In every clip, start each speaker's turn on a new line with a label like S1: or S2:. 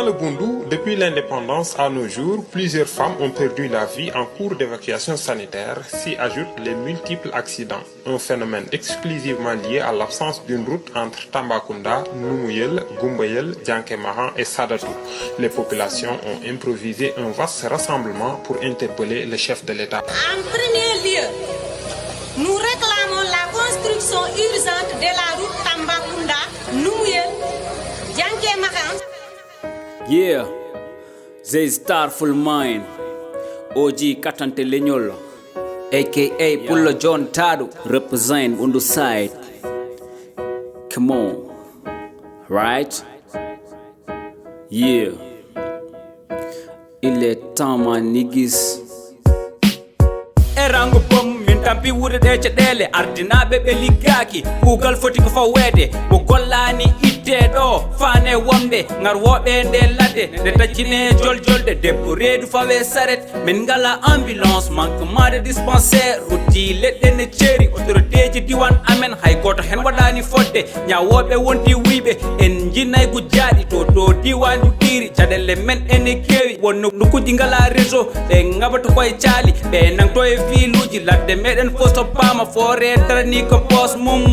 S1: le Boundou, depuis l'indépendance à nos jours, plusieurs femmes ont perdu la vie en cours d'évacuation sanitaire, s'y ajoutent les multiples accidents. Un phénomène exclusivement lié à l'absence d'une route entre Tambacounda, Noumouyel, Goumbayel, Diankemahan et Sadatou. Les populations ont improvisé un vaste rassemblement pour interpeller le chef de l'État.
S2: En premier lieu, nous réclamons la construction urgente de la route Tambacounda, Noumouyel, Diankemahan.
S3: Yeah, Zeystar full mine, OG Katante Lenyol, aka POULLO JONTAADO, represent on the side. Come on, right? Yeah, il est temps ma niggas. Erango bom min tampi wude de cedele ardinabe be ligaki kugal foti ko fawede bo gollani itte do fane womde ngar wobe de ladde de tajine joljolde debbo reedu fawe saret min ngala ambulance manquement de dispensaire ruti ledde ne ceri autorité diwan amen hay goto hen wadani fodde nyawobe wonti wiibe en jinnay gu jaadi to diwan du tiri cadelle men ene kewi wonno nukuji ngala réseau be ngabato koy caali be nang to e filuji ladde meden fosto pama fore dara ni ko pos mum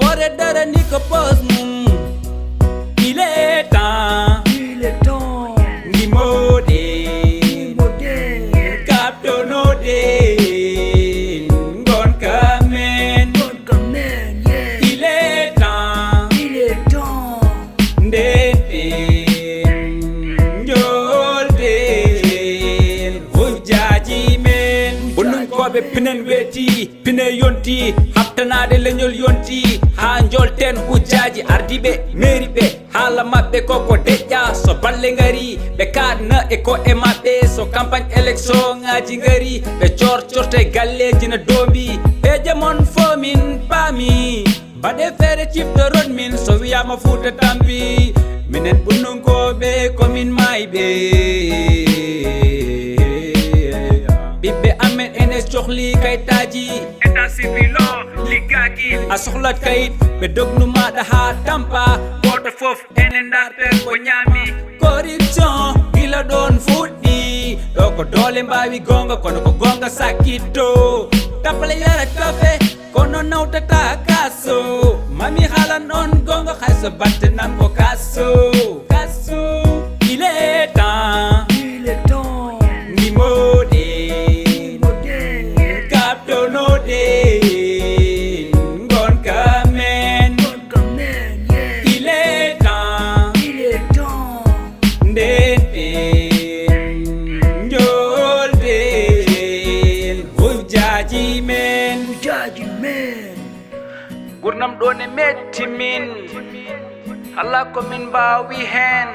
S3: fore dara ni ko pos mum il est temps ni mode capto no de gon kamen yeah. Il est temps ndete njolde hujaji men bonum kobe pinen weti pine yonti haftanade lenyol yonti ha jolten hujaji ardibe meri be hala mabbe koko deja so balle ngari be kadna e ko e mabbe so campagne élection ngaji ngari be chorte galleji na dombi e jamon fomin pami bade fere chief de road min so wiyama futa tampi minen bunun ko be komin maybe bibbe amen enes cohli kaytaji état civil ligaki a sohlat kayit be dognu mada ha tampa goto fof enen darte ko nyami corruption ila don fuddi do ko dole mbawi gonga kono ko gonga sakito tapale yara kafe kono nawtata kaso mami halan on gonga khayso batte nan ko kaso il est temps ni mode capto no de gon kamen yeah. Il est temps ndete njolde hujaji men gurnam do ne metti min hala ko min bawi hen